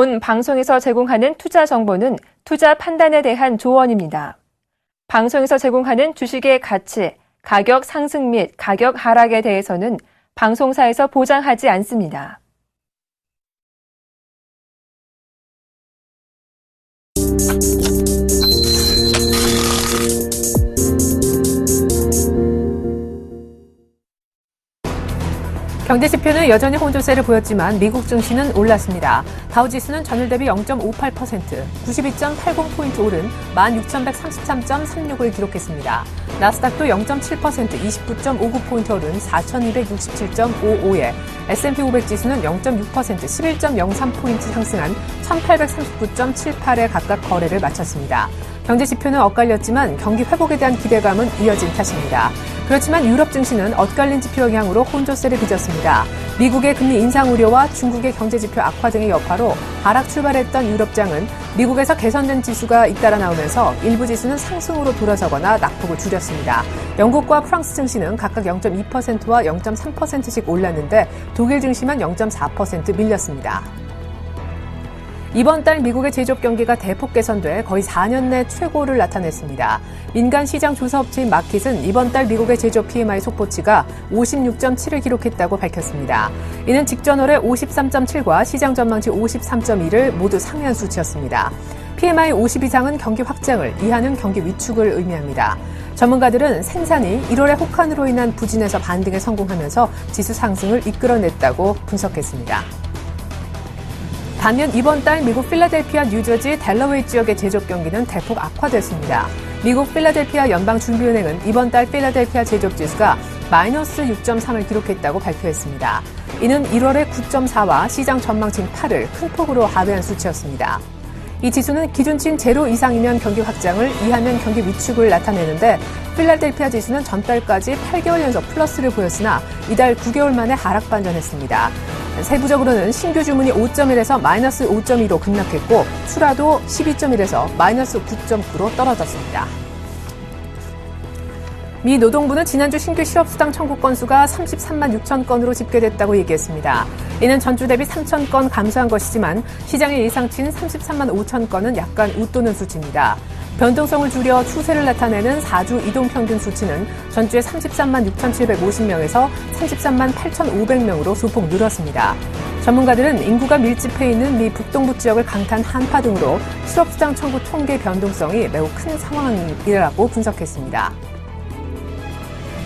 본 방송에서 제공하는 투자 정보는 투자 판단에 대한 조언입니다. 방송에서 제공하는 주식의 가치, 가격 상승 및 가격 하락에 대해서는 방송사에서 보장하지 않습니다. 경제 지표는 여전히 혼조세를 보였지만 미국 증시는 올랐습니다. 다우지수는 전일 대비 0.58%, 92.80포인트 오른 16,133.36을 기록했습니다. 나스닥도 0.7%, 29.59포인트 오른 4,267.55에 S&P 500 지수는 0.6%, 11.03포인트 상승한 1,839.78에 각각 거래를 마쳤습니다. 경제 지표는 엇갈렸지만 경기 회복에 대한 기대감은 이어진 탓입니다. 그렇지만 유럽 증시는 엇갈린 지표 영향으로 혼조세를 빚었습니다. 미국의 금리 인상 우려와 중국의 경제 지표 악화 등의 여파로 하락 출발했던 유럽장은 미국에서 개선된 지수가 잇따라 나오면서 일부 지수는 상승으로 돌아서거나 낙폭을 줄였습니다. 영국과 프랑스 증시는 각각 0.2%와 0.3%씩 올랐는데 독일 증시만 0.4% 밀렸습니다. 이번 달 미국의 제조업 경기가 대폭 개선돼 거의 4년 내 최고를 나타냈습니다. 민간 시장 조사업체인 마킷은 이번 달 미국의 제조업 PMI 속보치가 56.7을 기록했다고 밝혔습니다. 이는 직전월의 53.7과 시장 전망치 53.1을 모두 상회한 수치였습니다. PMI 50 이상은 경기 확장을, 이하는 경기 위축을 의미합니다. 전문가들은 생산이 1월의 혹한으로 인한 부진에서 반등에 성공하면서 지수 상승을 이끌어냈다고 분석했습니다. 반면 이번 달 미국 필라델피아, 뉴저지, 델러웨이 지역의 제조업 경기는 대폭 악화됐습니다. 미국 필라델피아 연방준비은행은 이번 달 필라델피아 제조업 지수가 마이너스 6.3을 기록했다고 발표했습니다. 이는 1월의 9.4와 시장 전망치인 8을 큰 폭으로 하회한 수치였습니다. 이 지수는 기준치인 제로 이상이면 경기 확장을, 이하면 경기 위축을 나타내는데 필라델피아 지수는 전달까지 8개월 연속 플러스를 보였으나 이달 9개월 만에 하락 반전했습니다. 세부적으로는 신규 주문이 5.1에서 마이너스 5.2로 급락했고 출하도 12.1에서 마이너스 9.9로 떨어졌습니다. 미 노동부는 지난주 신규 실업수당 청구 건수가 33만 6천 건으로 집계됐다고 얘기했습니다. 이는 전주 대비 3천 건 감소한 것이지만 시장의 예상치인 33만 5천 건은 약간 웃도는 수치입니다. 변동성을 줄여 추세를 나타내는 4주 이동평균 수치는 전주에 33만 6,750명에서 33만 8,500명으로 소폭 늘었습니다. 전문가들은 인구가 밀집해 있는 미 북동부 지역을 강타한 한파 등으로 실업수당 청구 통계 변동성이 매우 큰 상황이라고 분석했습니다.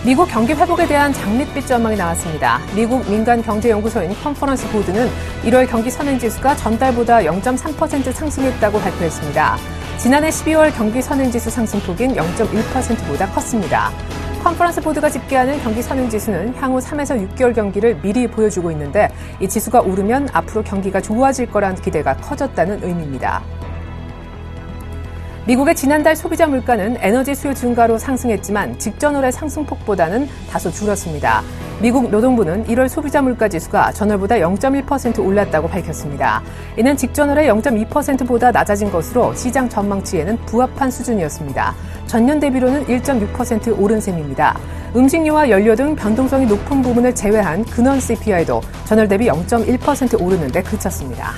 미국 경기 회복에 대한 장밋빛 전망이 나왔습니다. 미국 민간경제연구소인 컨퍼런스 보드는 1월 경기 선행지수가 전달보다 0.3% 상승했다고 발표했습니다. 지난해 12월 경기 선행지수 상승폭인 0.1%보다 컸습니다. 컨퍼런스 보드가 집계하는 경기 선행지수는 향후 3에서 6개월 경기를 미리 보여주고 있는데 이 지수가 오르면 앞으로 경기가 좋아질 거란 기대가 커졌다는 의미입니다. 미국의 지난달 소비자 물가는 에너지 수요 증가로 상승했지만 직전월의 상승폭보다는 다소 줄었습니다. 미국 노동부는 1월 소비자 물가 지수가 전월보다 0.1% 올랐다고 밝혔습니다. 이는 직전월의 0.2%보다 낮아진 것으로 시장 전망치에는 부합한 수준이었습니다. 전년 대비로는 1.6% 오른 셈입니다. 음식료와 연료 등 변동성이 높은 부분을 제외한 근원 CPI도 전월 대비 0.1% 오르는 데 그쳤습니다.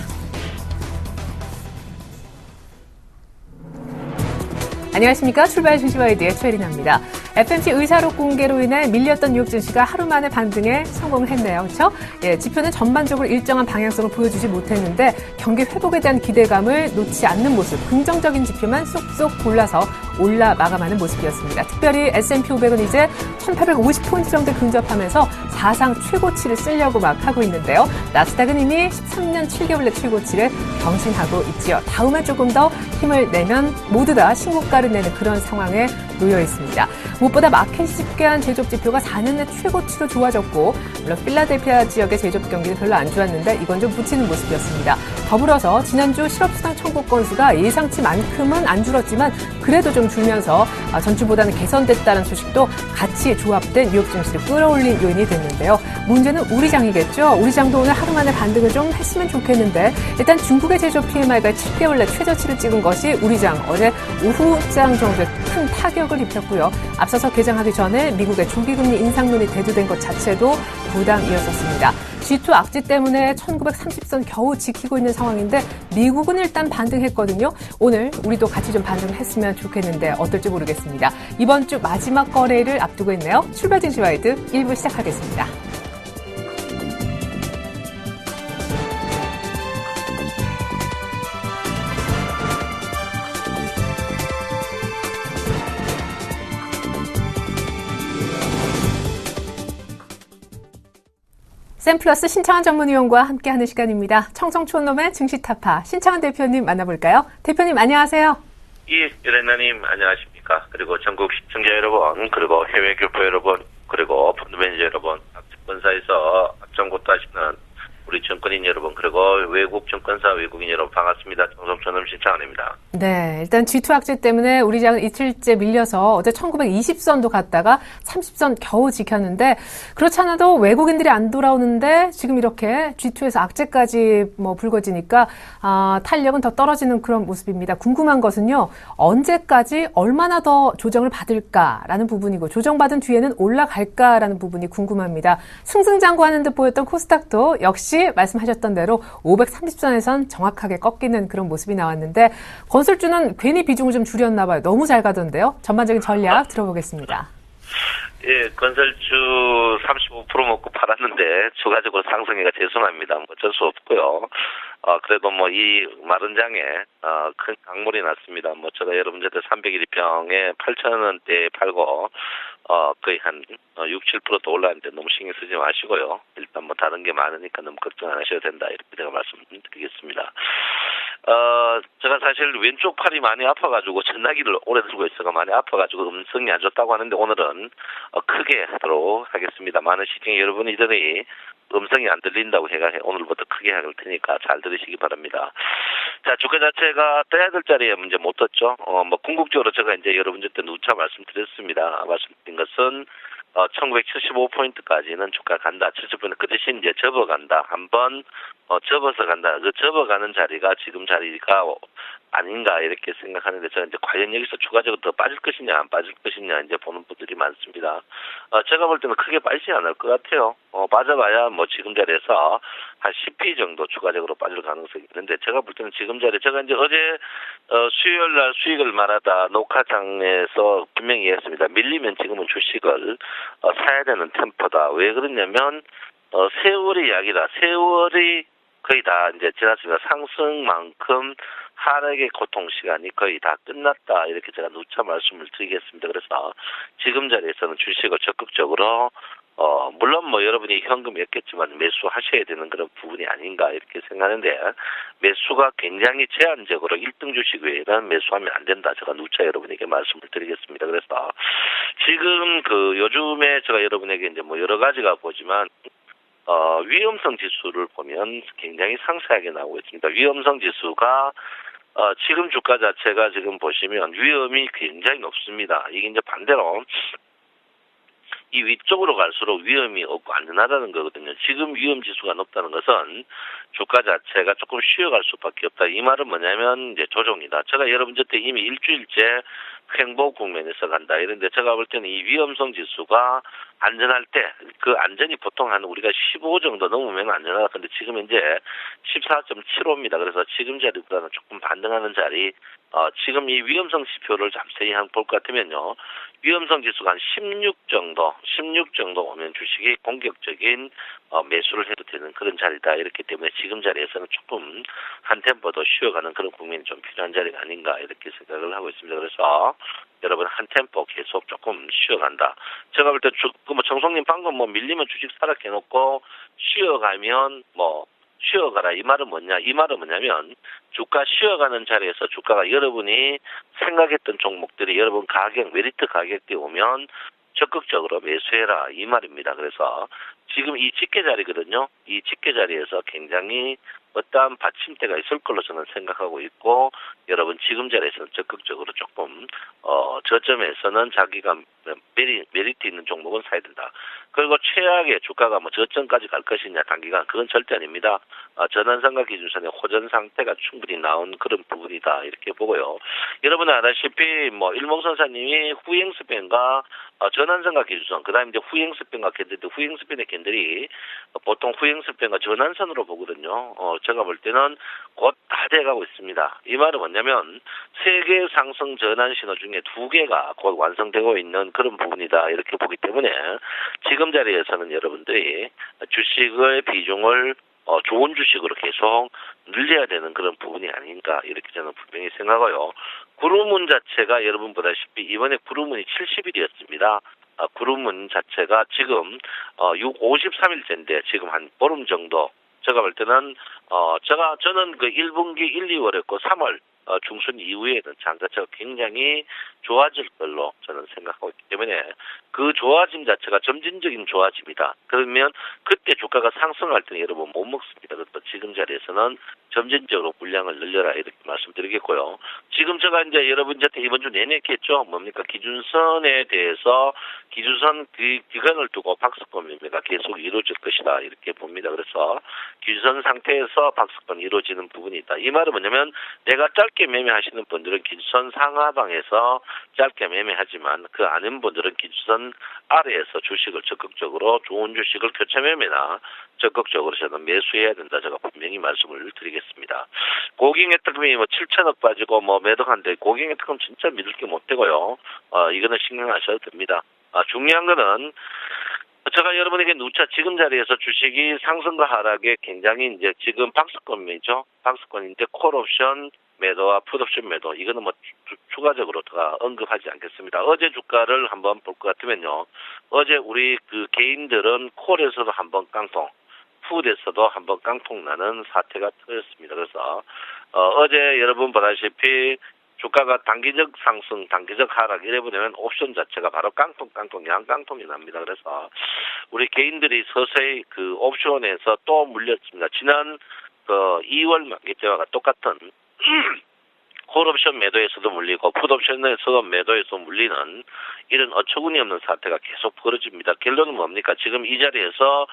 안녕하십니까. 출발 증시와이드의 최리나입니다. FMC 의사록 공개로 인해 밀렸던 뉴욕 증시가 하루 만에 반등에 성공을 했네요. 그렇죠? 예, 지표는 전반적으로 일정한 방향성을 보여주지 못했는데 경기 회복에 대한 기대감을 놓지 않는 모습, 긍정적인 지표만 쏙쏙 골라서 올라 마감하는 모습이었습니다. 특별히 S&P 500은 이제 1850포인트 정도 근접하면서 사상 최고치를 쓰려고 막 하고 있는데요. 나스닥은 이미 13년 7개월 내 최고치를 경신하고 있지요. 다음에 조금 더 힘을 내면 모두 다 신고가를 내는 그런 상황에 놓여 있습니다. 무엇보다 마켓이 집계한 제조업 지표가 4년 내 최고치로 좋아졌고 물론 필라델피아 지역의 제조업 경기는 별로 안 좋았는데 이건 좀 붙이는 모습이었습니다. 더불어서 지난주 실업수당 청구 건수가 예상치만큼은 안 줄었지만 그래도 좀 줄면서 전주보다는 개선됐다는 소식도 같이 조합된 뉴욕 증시를 끌어올린 요인이 됐는데요. 문제는 우리 장이겠죠. 우리 장도 오늘 하루 만에 반등을 좀 했으면 좋겠는데 일단 중국의 제조업 PMI가 7개월 내 최저치를 찍은 것이 우리 장 어제 오후장 정도에 큰 타격 타격을 입혔고요. 앞서서 개장하기 전에 미국의 조기금리 인상론이 대두된 것 자체도 부담이었었습니다. G2 악재 때문에 1930선 겨우 지키고 있는 상황인데 미국은 일단 반등했거든요. 오늘 우리도 같이 좀 반등을 했으면 좋겠는데 어떨지 모르겠습니다. 이번 주 마지막 거래를 앞두고 있네요. 출발 증시 와이드 1부 시작하겠습니다. 샘플러스 신창원 전문위원과 함께하는 시간입니다. 청성촌놈의 증시타파 신창원 대표님 만나볼까요? 대표님 안녕하세요. 예, 유레나님 안녕하십니까. 그리고 전국 시청자 여러분, 그리고 해외 교포 여러분, 그리고 펀드 매니저 여러분, 각 증권사에서 앞장고따하시는 우리 증권인 여러분, 그리고 외국 증권사 외국인 여러분 반갑습니다. 청성촌놈 신창원입니다. 네, 일단 G2 악재 때문에 우리 장은 이틀째 밀려서 어제 1920선도 갔다가 30선 겨우 지켰는데 그렇지 않아도 외국인들이 안 돌아오는데 지금 이렇게 G2에서 악재까지 불거지니까 탄력은 더 떨어지는 그런 모습입니다. 궁금한 것은요, 언제까지 얼마나 더 조정을 받을까라는 부분이고 조정받은 뒤에는 올라갈까라는 부분이 궁금합니다. 승승장구하는 듯 보였던 코스닥도 역시 말씀하셨던 대로 530선에선 정확하게 꺾이는 그런 모습이 나왔는데 건설주는 괜히 비중을 좀 줄였나 봐요. 너무 잘 가던데요. 전반적인 전략 들어보겠습니다. 예, 건설주 35% 먹고 팔았는데 추가적으로 상승해가 죄송합니다. 어쩔 수 없고요. 그래도 이 마른 장에 큰 강물이 났습니다. 제가 여러분들한테 301평에 8,000원대에 팔고 거의 한 6-7%도 올랐는데 너무 신경 쓰지 마시고요. 일단 다른 게 많으니까 너무 걱정 안 하셔도 된다. 이렇게 제가 말씀드리겠습니다. 제가 사실 왼쪽 팔이 많이 아파가지고 전화기를 오래 들고 있어가 많이 아파가지고 음성이 안 좋다고 하는데 오늘은 크게 하도록 하겠습니다. 많은 시청 여러분들이 음성이 안 들린다고 해가 오늘부터 크게 할 테니까 잘 들으시기 바랍니다. 자, 주가 자체가 떠야 될 자리에 문제 못 떴죠. 궁극적으로 제가 이제 여러분들한테 누차 말씀드렸습니다. 말씀드린 것은 1975포인트까지는 주가 간다. 70포인트 그 대신 이제 접어간다. 한번 접어서 간다. 그 접어가는 자리가 지금 자리가 아닌가 이렇게 생각하는데 저는 이제 과연 여기서 추가적으로 더 빠질 것이냐 안 빠질 것이냐 이제 보는 분들이 많습니다. 제가 볼 때는 크게 빠지지 않을 것 같아요. 빠져봐야 지금 자리에서 한 10p 정도 추가적으로 빠질 가능성이 있는데 제가 볼 때는 지금 자리에 제가 이제 어제 수요일 날 수익을 말하다 녹화장에서 분명히 했습니다. 밀리면 지금은 주식을 사야 되는 템포다. 왜 그러냐면 세월의 이야기다. 세월이 거의 다 이제 지났습니다. 상승만큼 하락의 고통 시간이 거의 다 끝났다. 이렇게 제가 누차 말씀을 드리겠습니다. 그래서 지금 자리에서는 주식을 적극적으로 물론 여러분이 현금이었겠지만 매수하셔야 되는 그런 부분이 아닌가 이렇게 생각하는데 매수가 굉장히 제한적으로 1등 주식 외에는 매수하면 안 된다. 제가 누차 여러분에게 말씀을 드리겠습니다. 그래서 지금 요즘에 제가 여러분에게 이제 여러 가지가 보지만 위험성 지수를 보면 굉장히 상세하게 나오고 있습니다. 위험성 지수가 지금 주가 자체가 지금 보시면 위험이 굉장히 높습니다. 이게 이제 반대로 이 위쪽으로 갈수록 위험이 없고 안전하다는 거거든요. 지금 위험 지수가 높다는 것은 주가 자체가 조금 쉬어갈 수밖에 없다. 이 말은 뭐냐면 이제 조정이다. 제가 여러분한테 이미 일주일째 횡보 국면에서 간다. 이런데 제가 볼 때는 이 위험성 지수가 안전할 때 그 안전이 보통 한 우리가 15 정도 넘으면 안전하다. 근데 지금 이제 14.75입니다. 그래서 지금 자리보다는 조금 반등하는 자리. 지금 이 위험성 지표를 자세히 한번 볼 것 같으면요. 위험성 지수가 한 16 정도 오면 주식이 공격적인 매수를 해도 되는 그런 자리다. 이렇기 때문에 지금 자리에서는 조금 한 템포 더 쉬어가는 그런 국면이 좀 필요한 자리가 아닌가 이렇게 생각을 하고 있습니다. 그래서 여러분 한 템포 계속 조금 쉬어간다. 제가 볼 때 정성님 방금 밀리면 주식 사라 해놓고 쉬어가면 쉬어가라. 이 말은 뭐냐면 주가 쉬어가는 자리에서 주가가 여러분이 생각했던 종목들이 여러분 메리트 가격대 오면 적극적으로 매수해라. 이 말입니다. 그래서 지금 이 집계 자리거든요. 이 집계 자리에서 굉장히 어떠한 받침대가 있을 걸로 저는 생각하고 있고, 여러분 지금 자리에서는 적극적으로 조금 저점에서는 자기가 메리트 있는 종목은 사야 된다. 그리고 최악의 주가가 뭐 저점까지 갈 것이냐 단기간, 그건 절대 아닙니다. 전환선과 기준선의 호전 상태가 충분히 나온 그런 부분이다 이렇게 보고요. 여러분 아다시피 뭐 일몽선사님이 후행스팬과 전환선과 기준선, 그다음에 이제 후행스팬과 캔들인데, 후행스팬의 캔들이 보통 후행스팬과 전환선으로 보거든요. 제가 볼 때는 곧 다 돼가고 있습니다. 이 말은 뭐냐면 세계 상승 전환 신호 중에 2개가 곧 완성되고 있는 그런 부분이다 이렇게 보기 때문에 지금 자리에서는 여러분들이 주식의 비중을 좋은 주식으로 계속 늘려야 되는 그런 부분이 아닌가 이렇게 저는 분명히 생각하고요. 구루문 자체가 여러분 보다시피 이번에 구루문이 70일이었습니다. 구루문 자체가 지금 53일째인데 지금 한 보름 정도, 제가 볼 때는 저는 그 1분기 1, 2월했고 3월 중순 이후에는 장 자체가 굉장히 좋아질 걸로 저는 생각하고 있기 때문에 그 좋아짐 자체가 점진적인 좋아짐이다. 그러면 그때 주가가 상승할 때는 여러분 못 먹습니다. 그래서 지금 자리에서는 점진적으로 물량을 늘려라 이렇게 말씀드리겠고요. 지금 제가 이제 여러분한테 이번 주 내내 했겠죠. 뭡니까? 기준선에 대해서 기준선 기간을 두고 박스권 매매가 계속 이루어질 것이다 이렇게 봅니다. 그래서 기준선 상태에서 박스권이 이루어지는 부분이 있다. 이 말은 뭐냐면 내가 짧게 매매하시는 분들은 기준선 상하방에서 짧게 매매하지만 그 아닌 분들은 기준선 아래에서 주식을 적극적으로 좋은 주식을 교체 매매나 적극적으로 저는 매수해야 된다. 제가 분명히 말씀을 드리겠습니다. 고객의 특금이 뭐 7천억 빠지고 뭐 매덕한데 고객의 특금 진짜 믿을 게 못 되고요. 이거는 신경하셔도 됩니다. 중요한 거는 제가 여러분에게 누차 지금 자리에서 주식이 상승과 하락에 굉장히 이제 지금 박스권이죠. 박스권인데 콜옵션 매도와 풋옵션 매도, 이거는 뭐 추가적으로 더 언급하지 않겠습니다. 어제 주가를 한번 볼 것 같으면요. 어제 우리 그 개인들은 콜에서도 한번 깡통, 풋에서도 한번 깡통 나는 사태가 터졌습니다. 그래서 어제 여러분 보다시피 주가가 단기적 상승, 단기적 하락 이래 보면 옵션 자체가 바로 깡통, 양깡통이 납니다. 그래서 우리 개인들이 서서히 그 옵션에서 또 물렸습니다. 지난 그 2월 만기 때와 똑같은 콜옵션 매도에서도 물리고 풋옵션에서도 매도에서 물리는 이런 어처구니 없는 사태가 계속 벌어집니다. 결론은 뭡니까? 지금 이 자리에서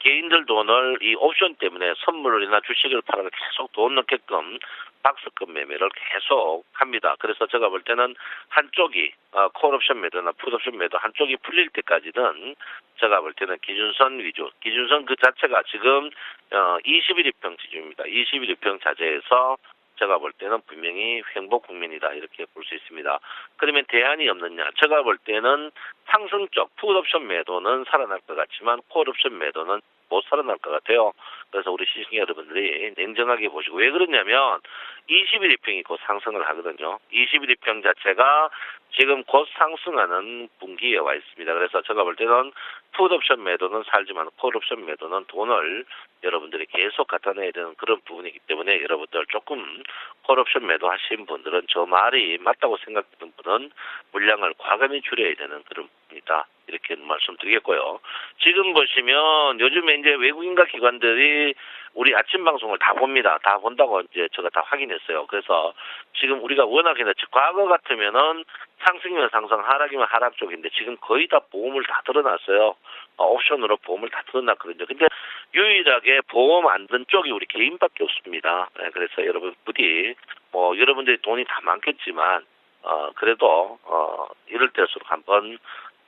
개인들 돈을 이 옵션 때문에 선물이나 주식을 팔아서 계속 돈 넣게끔 박스권 매매를 계속 합니다. 그래서 제가 볼 때는 한쪽이 콜옵션 매도나 풋옵션 매도 한쪽이 풀릴 때까지는 제가 볼 때는 기준선 위주, 기준선 그 자체가 지금 21일 평 지점입니다. 21일 평 자재에서 제가 볼 때는 분명히 횡보 국면이다 이렇게 볼 수 있습니다. 그러면 대안이 없느냐? 제가 볼 때는 상승 쪽 풋옵션 매도는 살아날 것 같지만 콜옵션 매도는 못 살아날 것 같아요. 그래서 우리 시청자 여러분들이 냉정하게 보시고, 왜 그러냐면 21일평이 곧 상승을 하거든요. 21일평 자체가 지금 곧 상승하는 분기에 와 있습니다. 그래서 제가 볼 때는 풋옵션 매도는 살지만 콜옵션 매도는 돈을 여러분들이 계속 갖다 내야 되는 그런 부분이기 때문에 여러분들 조금 콜옵션 매도 하신 분들은 저 말이 맞다고 생각하는 분은 물량을 과감히 줄여야 되는 그런 부분이다. 이렇게 말씀드리겠고요. 지금 보시면 요즘에 이제 외국인과 기관들이 우리 아침 방송을 다 봅니다. 다 본다고 이제 제가 다 확인했어요. 그래서 지금 우리가 워낙에 과거 같으면은 상승이면 상승, 하락이면 하락 쪽인데 지금 거의 다 보험을 다 들어놨어요. 옵션으로 보험을 다 들어놨거든요. 근데 유일하게 보험 안 든 쪽이 우리 개인밖에 없습니다. 네, 그래서 여러분 부디 뭐 여러분들이 돈이 다 많겠지만 그래도 이럴 때일수록 한번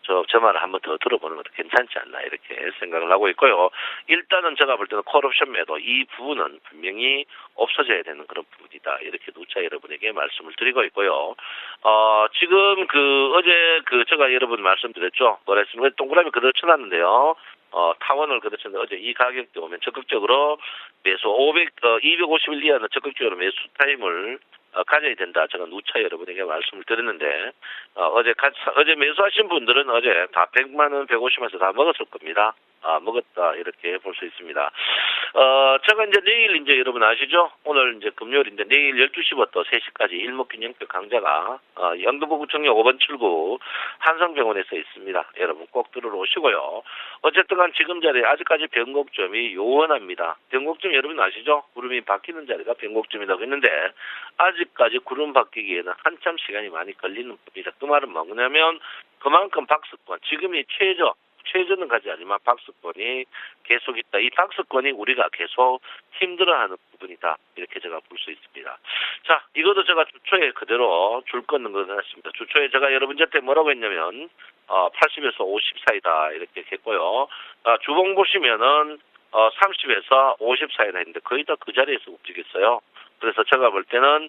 저 말을 한번 더 들어보는 것도 괜찮지 않나 이렇게 생각을 하고 있고요. 일단은 제가 볼 때는 콜옵션 매도 이 부분은 분명히 없어져야 되는 그런 부분이다. 이렇게 누차 여러분에게 말씀을 드리고 있고요. 지금 어제 제가 여러분 말씀드렸죠. 뭐랬습니까? 동그라미 그대로 쳐놨는데요. 타원을 그대로 쳤는데 어제 이 가격대 오면 적극적으로 매수 251 이하는 적극적으로 매수 타임을 가져야 된다. 제가 누차 여러분에게 말씀을 드렸는데 어제 매수하신 분들은 어제 다 100만 원, 150만원에서 다 먹었을 겁니다. 먹었다 이렇게 볼 수 있습니다. 제가 이제 내일 이제 여러분 아시죠? 오늘 이제 금요일인데 내일 12시부터 3시까지 일목균형표 강좌가 영등포구청역 5번 출구 한성병원에서 있습니다. 여러분 꼭 들으러 오시고요. 어쨌든 간 지금 자리에 아직까지 변곡점이 요원합니다. 변곡점 여러분 아시죠? 구름이 바뀌는 자리가 변곡점이라고 했는데 아직까지 구름 바뀌기에는 한참 시간이 많이 걸리는 겁니다. 그 말은 뭐냐면 그만큼 박스권, 지금이 최저는 가지 않지만 박스권이 계속 있다. 이 박스권이 우리가 계속 힘들어하는 부분이다. 이렇게 제가 볼 수 있습니다. 자, 이것도 제가 주초에 그대로 줄 끊는 것 같습니다. 주초에 제가 여러분한테 뭐라고 했냐면 80에서 50 사이다 이렇게 했고요. 주봉 보시면은 30에서 50 사이다 했는데 거의 다 그 자리에서 움직였어요. 그래서 제가 볼 때는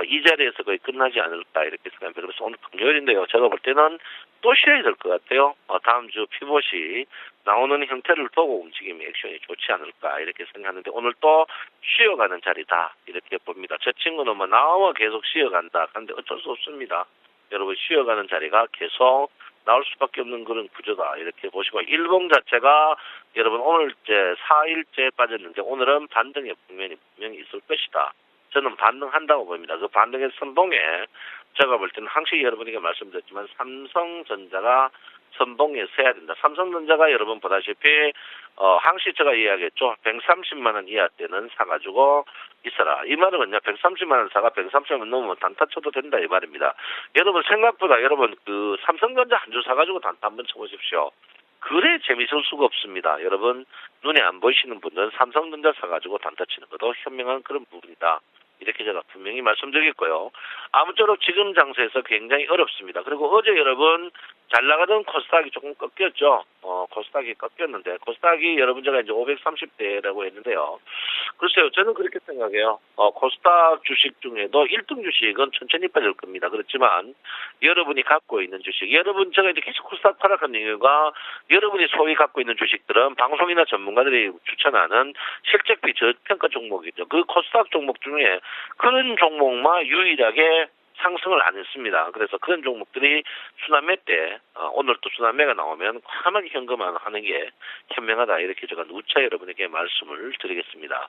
이 자리에서 거의 끝나지 않을까 이렇게 생각합니다. 그래서 오늘 금요일인데요. 제가 볼 때는 또 쉬어야 될 것 같아요. 다음 주 피봇이 나오는 형태를 보고 움직임이 액션이 좋지 않을까 이렇게 생각하는데 오늘 또 쉬어가는 자리다 이렇게 봅니다. 제 친구는 뭐 나와 계속 쉬어간다 하는데 어쩔 수 없습니다. 여러분 쉬어가는 자리가 계속 나올 수밖에 없는 그런 구조다 이렇게 보시고 일봉 자체가 여러분 오늘 이제 4일째 빠졌는데 오늘은 반등의 국면이 분명히 있을 것이다. 저는 반등한다고 봅니다. 그 반등의 선봉에 제가 볼 때는 항시 여러분에게 말씀드렸지만 삼성전자가 선봉에 서야 된다. 삼성전자가 여러분 보다시피 항시 제가 이야기했죠. 130만 원 이하 때는 사가지고 있어라. 이 말은 뭐냐? 130만 원 사가 130만 원 넘으면 단타 쳐도 된다 이 말입니다. 여러분 생각보다 여러분 그 삼성전자 한 주 사가지고 단타 한번 쳐보십시오. 그래 재밌을 수가 없습니다. 여러분 눈에 안 보이시는 분들은 삼성전자 사가지고 단타 치는 것도 현명한 그런 부분이다. 이렇게 제가 분명히 말씀드리겠고요. 아무쪼록 지금 장세에서 굉장히 어렵습니다. 그리고 어제 여러분 잘 나가던 코스닥이 조금 꺾였죠. 코스닥이 꺾였는데 코스닥이 여러분 제가 이제 530대라고 했는데요. 글쎄요, 저는 그렇게 생각해요. 코스닥 주식 중에도 1등 주식은 천천히 빠질 겁니다. 그렇지만 여러분이 갖고 있는 주식, 여러분 제가 이제 계속 코스닥 하락한 이유가 여러분이 소위 갖고 있는 주식들은 방송이나 전문가들이 추천하는 실적비 저평가 종목이죠. 그 코스닥 종목 중에 그런 종목만 유일하게 상승을 안 했습니다. 그래서 그런 종목들이 수남매 때 오늘 또 수남매가 나오면 과감하게 현금화하는 게 현명하다 이렇게 제가 누차 여러분에게 말씀을 드리겠습니다.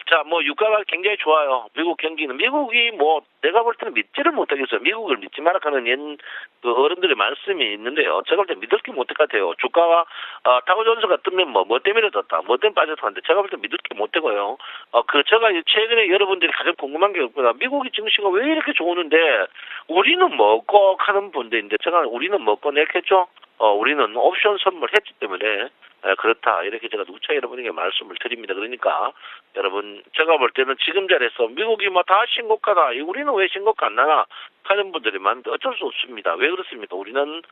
자, 뭐 유가가 굉장히 좋아요. 미국 경기는 미국이 뭐 내가 볼 때는 믿지를 못하겠어요. 미국을 믿지 마라 하는 그 어른들의 말씀이 있는데요. 제가 볼 때 믿을 게 못할 것 같아요. 주가가 다우존스가 뜨면 뭐 때문에 떴다, 뭐 때문에 빠졌다 하는데 제가 볼 때 믿을 게 못되고요. 제가 최근에 여러분들이 가장 궁금한 게 없구나. 미국이 증시가 왜 이렇게 좋으는데 우리는 먹고 하는 분들인데 제가 우리는 먹고 냈겠죠. 우리는 옵션 선물했기 때문에 그렇다 이렇게 제가 누차 여러분에게 말씀을 드립니다. 그러니까 여러분 제가 볼 때는 지금 자리에서 미국이 뭐 다 신고가다, 우리는 왜 신고가 안 나나 하는 분들이 많은데 어쩔 수 없습니다. 왜 그렇습니까? 우리는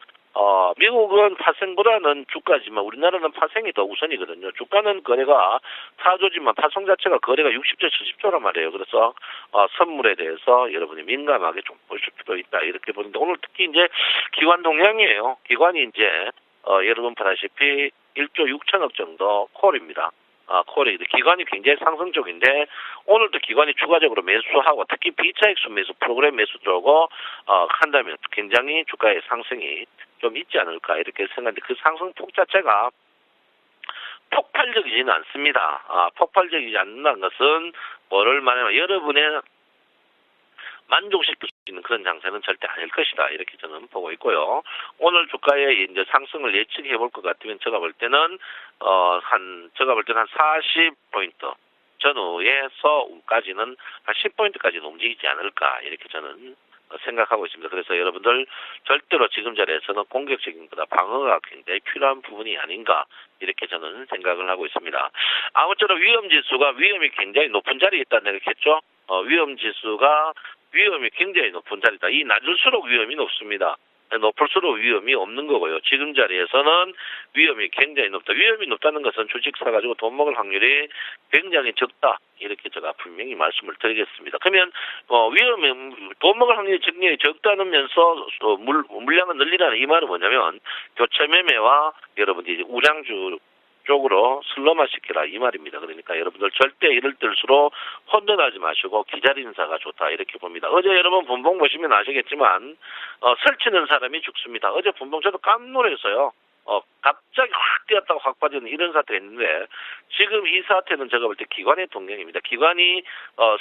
미국은 파생보다는 주가지만 우리나라는 파생이 더 우선이거든요. 주가는 거래가 4조지만 파생 자체가 거래가 60조, 70조란 말이에요. 그래서 선물에 대해서 여러분이 민감하게 좀 보실 필요 있다 이렇게 보는데 오늘 특히 이제 기관 동향이에요. 기관이 이제 여러분 보다시피 1조 6천억 정도 콜입니다. 콜이 기관이 굉장히 상승 쪽인데 오늘도 기관이 추가적으로 매수하고 특히 비차익수 매수 프로그램 매수 들어오고 한다면 굉장히 주가의 상승이 좀 있지 않을까 이렇게 생각하는데 그 상승폭 자체가 폭발적이지는 않습니다. 폭발적이지 않는다는 것은 뭐를 말하면 여러분의 만족시킬 수 있는 그런 장세는 절대 아닐 것이다 이렇게 저는 보고 있고요. 오늘 주가의 이제 상승을 예측해 볼 것 같으면 제가 볼 때는 한 40포인트 전후에서까지는 한 10포인트까지는 움직이지 않을까 이렇게 저는 생각하고 있습니다. 그래서 여러분들 절대로 지금 자리에서는 공격적인 것보다 방어가 굉장히 필요한 부분이 아닌가 이렇게 저는 생각을 하고 있습니다. 아무쪼록 위험지수가 위험이 굉장히 높은 자리에 있다는 얘기했죠. 위험지수가 위험이 굉장히 높은 자리다. 이 낮을수록 위험이 높습니다. 높을수록 위험이 없는 거고요. 지금 자리에서는 위험이 굉장히 높다. 위험이 높다는 것은 주식 사가지고 돈 먹을 확률이 굉장히 적다. 이렇게 제가 분명히 말씀을 드리겠습니다. 그러면 위험이 돈 먹을 확률이 굉장히 적다면서 물량을 늘리라는 이 말은 뭐냐면 교체 매매와 여러분들이 우량주 쪽으로 슬로마 시키라 이 말입니다. 그러니까 여러분들 절대 이럴 때일수록 혼돈하지 마시고 기다리는 사가 좋다 이렇게 봅니다. 어제 여러분 분봉 보시면 아시겠지만 설치는 사람이 죽습니다. 어제 분봉 저도 깜놀했어요. 갑자기 확 뛰었다가 확 빠지는 이런 사태가 있는데 지금 이 사태는 제가 볼 때 기관의 동향입니다. 기관이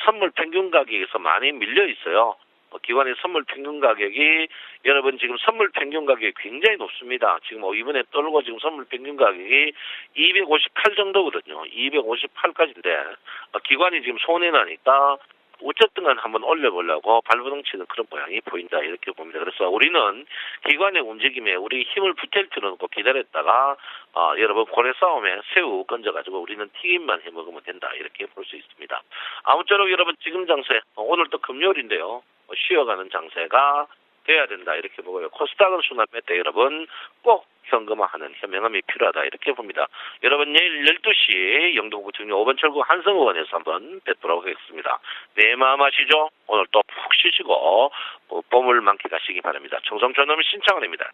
선물 평균 가격에서 많이 밀려 있어요. 기관의 선물 평균 가격이 여러분 지금 선물 평균 가격이 굉장히 높습니다. 지금 이번에 떨고 지금 선물 평균 가격이 258 정도거든요. 258까지인데 기관이 지금 손해 나니까 어쨌든 간 한번 올려보려고 발버둥 치는 그런 모양이 보인다 이렇게 봅니다. 그래서 우리는 기관의 움직임에 우리 힘을 붙일 필요는 없고 기다렸다가 여러분 고래 싸움에 새우 건져가지고 우리는 튀김만 해먹으면 된다 이렇게 볼 수 있습니다. 아무쪼록 여러분 지금 장세 오늘 또 금요일인데요. 쉬어가는 장세가 돼야 된다 이렇게 보고요. 코스닥은 순환매 때 여러분 꼭 현금화하는 현명함이 필요하다 이렇게 봅니다. 여러분 내일 12시 영동구 등록 5번 철구 한성의원에서 한번 뵙도록 하겠습니다. 내 마음 아시죠? 오늘 또 푹 쉬시고 봄을 만끽하시기 바랍니다. 청성촌놈 신창원입니다.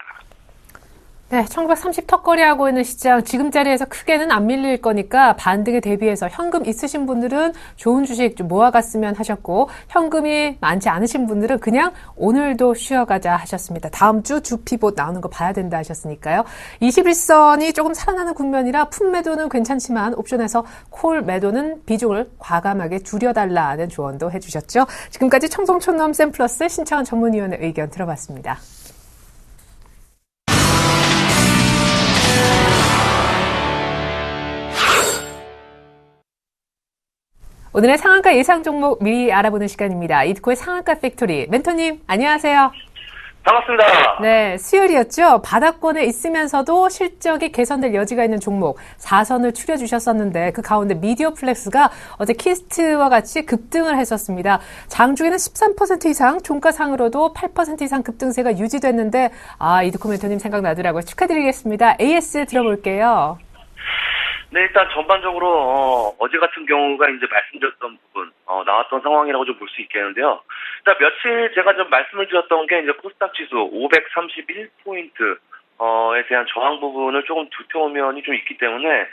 네, 1930 턱걸이하고 있는 시장 지금 자리에서 크게는 안 밀릴 거니까 반등에 대비해서 현금 있으신 분들은 좋은 주식 좀 모아갔으면 하셨고 현금이 많지 않으신 분들은 그냥 오늘도 쉬어가자 하셨습니다. 다음 주 주피봇 나오는 거 봐야 된다 하셨으니까요. 21선이 조금 살아나는 국면이라 풋 매도는 괜찮지만 옵션에서 콜 매도는 비중을 과감하게 줄여달라는 조언도 해주셨죠. 지금까지 청송촌놈 샘플러스 신창원 전문위원의 의견 들어봤습니다. 오늘의 상한가 예상 종목 미리 알아보는 시간입니다. 이드코의 상한가 팩토리. 멘토님, 안녕하세요. 반갑습니다. 네, 수요일이었죠. 바닥권에 있으면서도 실적이 개선될 여지가 있는 종목 4선을 추려주셨었는데 그 가운데 미디어 플렉스가 어제 키스트와 같이 급등을 했었습니다. 장중에는 13% 이상, 종가상으로도 8% 이상 급등세가 유지됐는데 이드코 멘토님 생각나더라고요. 축하드리겠습니다. AS 들어볼게요. 네, 일단 전반적으로 어제 같은 경우가 이제 말씀드렸던 부분 나왔던 상황이라고 좀 볼 수 있겠는데요. 일단 며칠 제가 좀 말씀을 드렸던 게 이제 코스닥 지수 531포인트에 대한 저항 부분을 조금 두터운 면이 좀 있기 때문에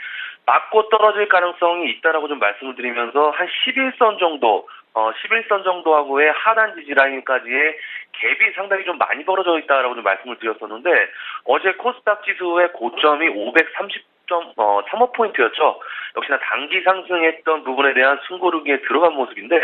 맞고 떨어질 가능성이 있다라고 좀 말씀을 드리면서 한 11선 정도 11선 정도하고의 하단 지지 라인까지의 갭이 상당히 좀 많이 벌어져 있다라고 좀 말씀을 드렸었는데 어제 코스닥 지수의 고점이 530.35포인트였죠. 역시나 단기 상승했던 부분에 대한 숨고르기에 들어간 모습인데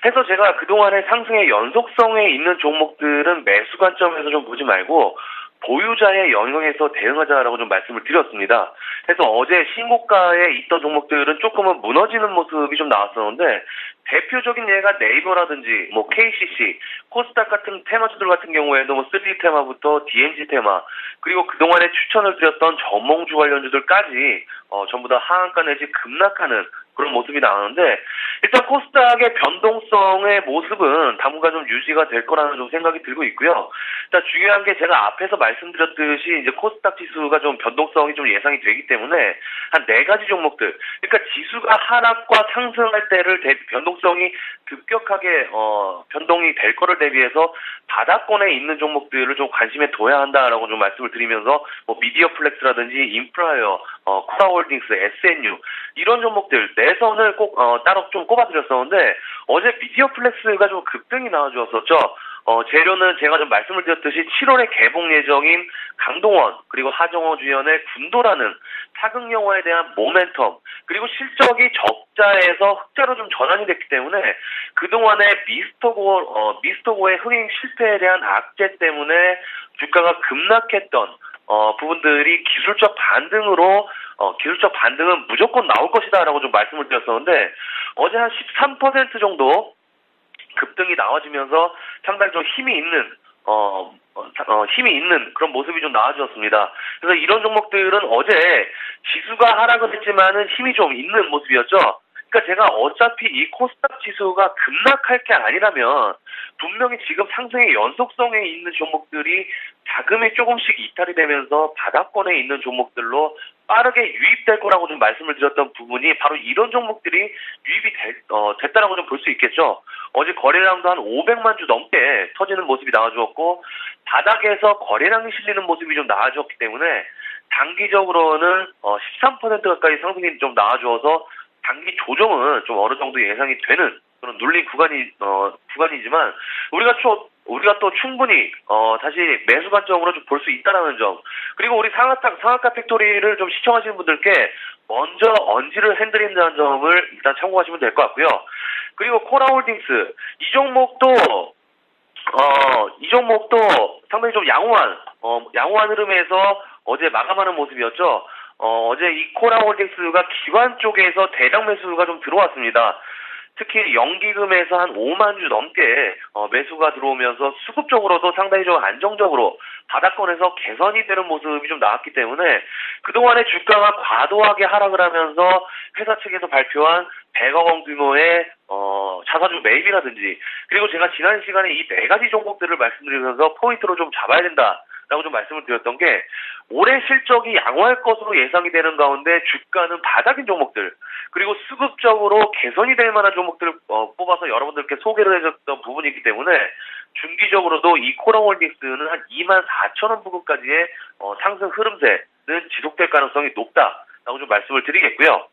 해서 제가 그동안의 상승의 연속성에 있는 종목들은 매수 관점에서 좀 보지 말고 보유자의 영역에서 대응하자라고 좀 말씀을 드렸습니다. 그래서 어제 신고가에 있던 종목들은 조금은 무너지는 모습이 좀 나왔었는데 대표적인 예가 네이버라든지 KCC, 코스닥 같은 테마주들 같은 경우에도 3D 테마부터 DMG 테마 그리고 그동안에 추천을 드렸던 전몽주 관련주들까지 전부 다 하한가 내지 급락하는 그런 모습이 나오는데 일단 코스닥의 변동성의 모습은 당분간 좀 유지가 될 거라는 좀 생각이 들고 있고요. 일단 중요한 게 제가 앞에서 말씀드렸듯이 이제 코스닥 지수가 좀 변동성이 좀 예상이 되기 때문에 한 4가지 종목들 그러니까 지수가 하락과 상승할 때를 변동성이 급격하게 변동이 될 거를 대비해서 바닥권에 있는 종목들을 좀 관심에 둬야 한다라고 좀 말씀을 드리면서 미디어 플렉스라든지 인프라웨어, 코라홀딩스, SNU 이런 종목들 내선을 꼭 따로 좀 꼽아드렸었는데 어제 미디어 플렉스가 좀 급등이 나와주었었죠. 재료는 제가 좀 말씀을 드렸듯이 7월에 개봉 예정인 강동원 그리고 하정우 주연의 군도라는 사극 영화에 대한 모멘텀 그리고 실적이 적자에서 흑자로 좀 전환이 됐기 때문에 그동안의 미스터고의 흥행 실패에 대한 악재 때문에 주가가 급락했던 부분들이 기술적 반등은 무조건 나올 것이다라고 좀 말씀을 드렸었는데 어제 한 13% 정도 급등이 나와주면서 상당히 좀 힘이 있는 그런 모습이 좀 나와주었습니다. 그래서 이런 종목들은 어제 지수가 하락은 했지만은 힘이 좀 있는 모습이었죠. 그러니까 제가 어차피 이 코스닥 지수가 급락할 게 아니라면 분명히 지금 상승의 연속성에 있는 종목들이 자금이 조금씩 이탈이 되면서 바닥권에 있는 종목들로 빠르게 유입될 거라고 좀 말씀을 드렸던 부분이 바로 이런 종목들이 유입이 됐다라고 좀 볼 수 있겠죠. 어제 거래량도 한 500만 주 넘게 터지는 모습이 나와주었고 바닥에서 거래량이 실리는 모습이 좀 나와주었기 때문에 단기적으로는 13% 가까이 상승이 좀 나와주어서 단기 조정은 좀 어느 정도 예상이 되는 그런 눌린 구간이지만 우리가 또 충분히 다시 매수 관점으로 좀 볼 수 있다라는 점, 그리고 우리 상한가 팩토리를 좀 시청하시는 분들께 먼저 언지를 핸들린다는 점을 일단 참고하시면 될 것 같고요. 그리고 코라홀딩스 이 종목도 상당히 좀 양호한 흐름에서 어제 마감하는 모습이었죠. 어제 이 코라홀딩스가 기관 쪽에서 대량 매수가 좀 들어왔습니다. 특히 연기금에서 한 5만 주 넘게 매수가 들어오면서 수급적으로도 상당히 좀 안정적으로 바닥권에서 개선이 되는 모습이 좀 나왔기 때문에 그동안의 주가가 과도하게 하락을 하면서 회사 측에서 발표한 100억 원 규모의 자사주 매입이라든지, 그리고 제가 지난 시간에 이 4가지 종목들을 말씀드리면서 포인트로 좀 잡아야 된다라고 좀 말씀을 드렸던 게, 올해 실적이 양호할 것으로 예상이 되는 가운데 주가는 바닥인 종목들, 그리고 수급적으로 개선이 될 만한 종목들을 뽑아서 여러분들께 소개를 해줬던 부분이기 때문에 중기적으로도 이 코라홀딩스는 한 24,000원 부근까지의 상승 흐름세는 지속될 가능성이 높다라고 좀 말씀을 드리겠고요.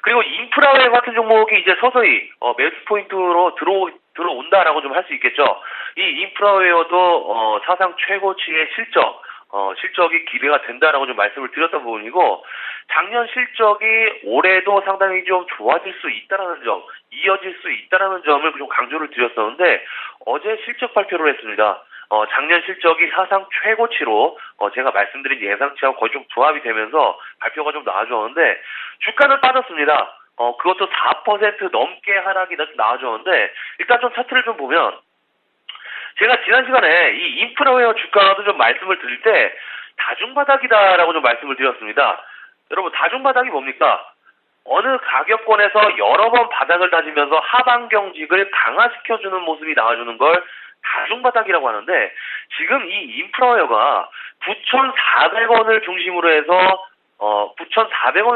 그리고 인프라웨어 같은 종목이 이제 서서히 매수 포인트로 들어온다라고 좀 할 수 있겠죠. 이 인프라웨어도 사상 최고치의 실적이 기대가 된다라고 좀 말씀을 드렸던 부분이고, 작년 실적이 올해도 상당히 좀 좋아질 수 있다라는 점, 이어질 수 있다라는 점을 좀 강조를 드렸었는데, 어제 실적 발표를 했습니다. 작년 실적이 사상 최고치로 제가 말씀드린 예상치하고 거의 좀 조합이 되면서 발표가 좀 나와줬는데, 주가는 빠졌습니다. 그것도 4% 넘게 하락이 나와줬는데, 일단 좀 차트를 좀 보면, 제가 지난 시간에 이 인프라웨어 주가도 좀 말씀을 드릴 때 다중바닥이다라고 좀 말씀을 드렸습니다. 여러분, 다중바닥이 뭡니까? 어느 가격권에서 여러 번 바닥을 다지면서 하방 경직을 강화시켜주는 모습이 나와주는 걸 다중바닥이라고 하는데, 지금 이 인프라웨어가 9,400원을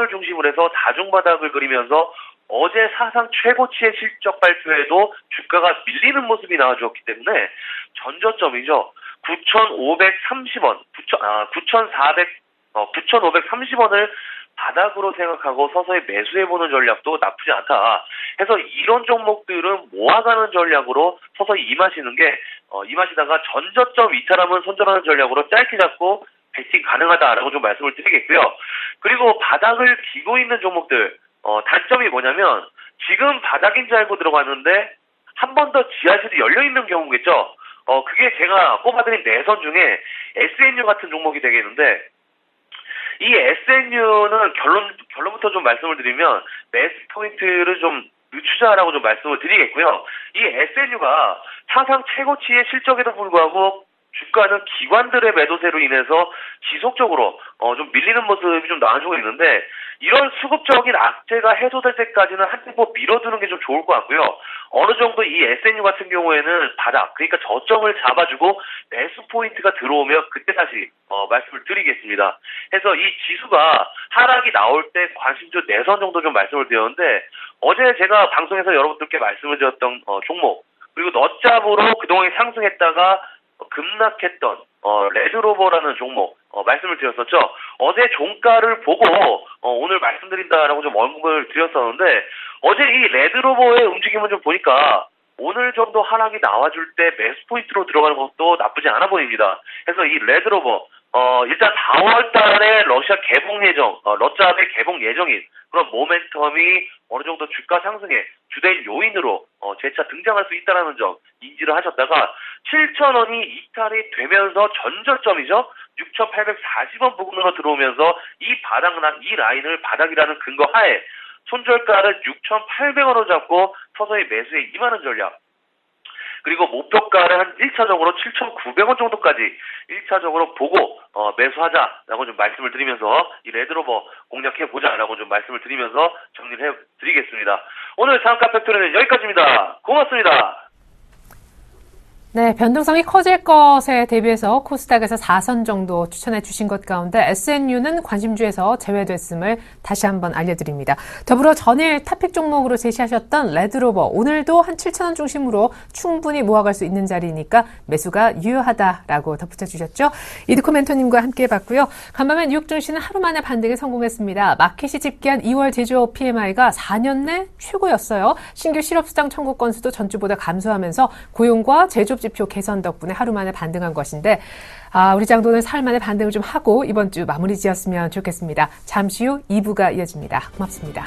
중심으로 해서 다중바닥을 그리면서 어제 사상 최고치의 실적 발표에도 주가가 밀리는 모습이 나와주었기 때문에 전저점이죠. 9,530원, 9,530원을 바닥으로 생각하고 서서히 매수해보는 전략도 나쁘지 않다. 해서 이런 종목들은 모아가는 전략으로 서서히 임하시다가 전저점 이탈하면 손절하는 전략으로 짧게 잡고 베팅 가능하다라고 좀 말씀을 드리겠고요. 그리고 바닥을 기고 있는 종목들, 단점이 뭐냐면 지금 바닥인 줄 알고 들어갔는데 한 번 더 지하실이 열려있는 경우겠죠. 그게 제가 꼽아드린 내선 중에 SNU 같은 종목이 되겠는데, 이 SNU는 결론부터 좀 말씀을 드리면 매수 포인트를 좀 늦추자라고 좀 말씀을 드리겠고요. 이 SNU가 사상 최고치의 실적에도 불구하고 주가는 기관들의 매도세로 인해서 지속적으로 좀 밀리는 모습이 좀 나와주고 있는데, 이런 수급적인 악재가 해소될 때까지는 한 템포 밀어두는 게 좀 좋을 것 같고요. 어느 정도 이 SNU 같은 경우에는 바닥, 그러니까 저점을 잡아주고 매수 포인트가 들어오면 그때 다시 말씀을 드리겠습니다. 해서 이 지수가 하락이 나올 때 관심주 내선 정도 좀 말씀을 드렸는데, 어제 제가 방송에서 여러분들께 말씀을 드렸던 종목, 그리고 너잡으로 그동안 상승했다가 급락했던 레드로버라는 종목 말씀을 드렸었죠. 어제 종가를 보고 오늘 말씀드린다라고 좀 언급을 드렸었는데, 어제 이 레드로버의 움직임을 좀 보니까 오늘 정도 하락이 나와줄 때 매수 포인트로 들어가는 것도 나쁘지 않아 보입니다. 그래서 이 레드로버 일단 4월 달에 러시아 개봉 예정, 러잡의 개봉 예정인 그런 모멘텀이 어느 정도 주가 상승의 주된 요인으로 재차 등장할 수 있다는 점 인지를 하셨다가 7,000원이 이탈이 되면서 전저점이죠. 6,840원 부근으로 들어오면서 이 라인을 바닥이라는 근거 하에 손절가를 6,800원으로 잡고 서서히 매수에 임하는 전략. 그리고 목표가를 한 1차적으로 7,900원 정도까지 1차적으로 보고 매수하자라고 좀 말씀을 드리면서 이 레드로버 공략해보자라고 좀 말씀을 드리면서 정리를 해드리겠습니다. 오늘 상한가 팩토리는 여기까지입니다. 고맙습니다. 네, 변동성이 커질 것에 대비해서 코스닥에서 4선 정도 추천해 주신 것 가운데 SNU는 관심주에서 제외됐음을 다시 한번 알려드립니다. 더불어 전일 탑픽 종목으로 제시하셨던 레드로버, 오늘도 한 7,000원 중심으로 충분히 모아갈 수 있는 자리니까 매수가 유효하다라고 덧붙여 주셨죠. 이드코 멘토님과 함께 봤고요. 간밤에 뉴욕 증시는 하루 만에 반등에 성공했습니다. 마켓이 집계한 2월 제조업 PMI가 4년 내 최고였어요. 신규 실업수당 청구 건수도 전주보다 감소하면서 고용과 제조업 지표 개선 덕분에 하루 만에 반등한 것인데 우리 장도는 사흘 만에 반등을 좀 하고 이번 주 마무리 지었으면 좋겠습니다. 잠시 후 2부가 이어집니다. 고맙습니다.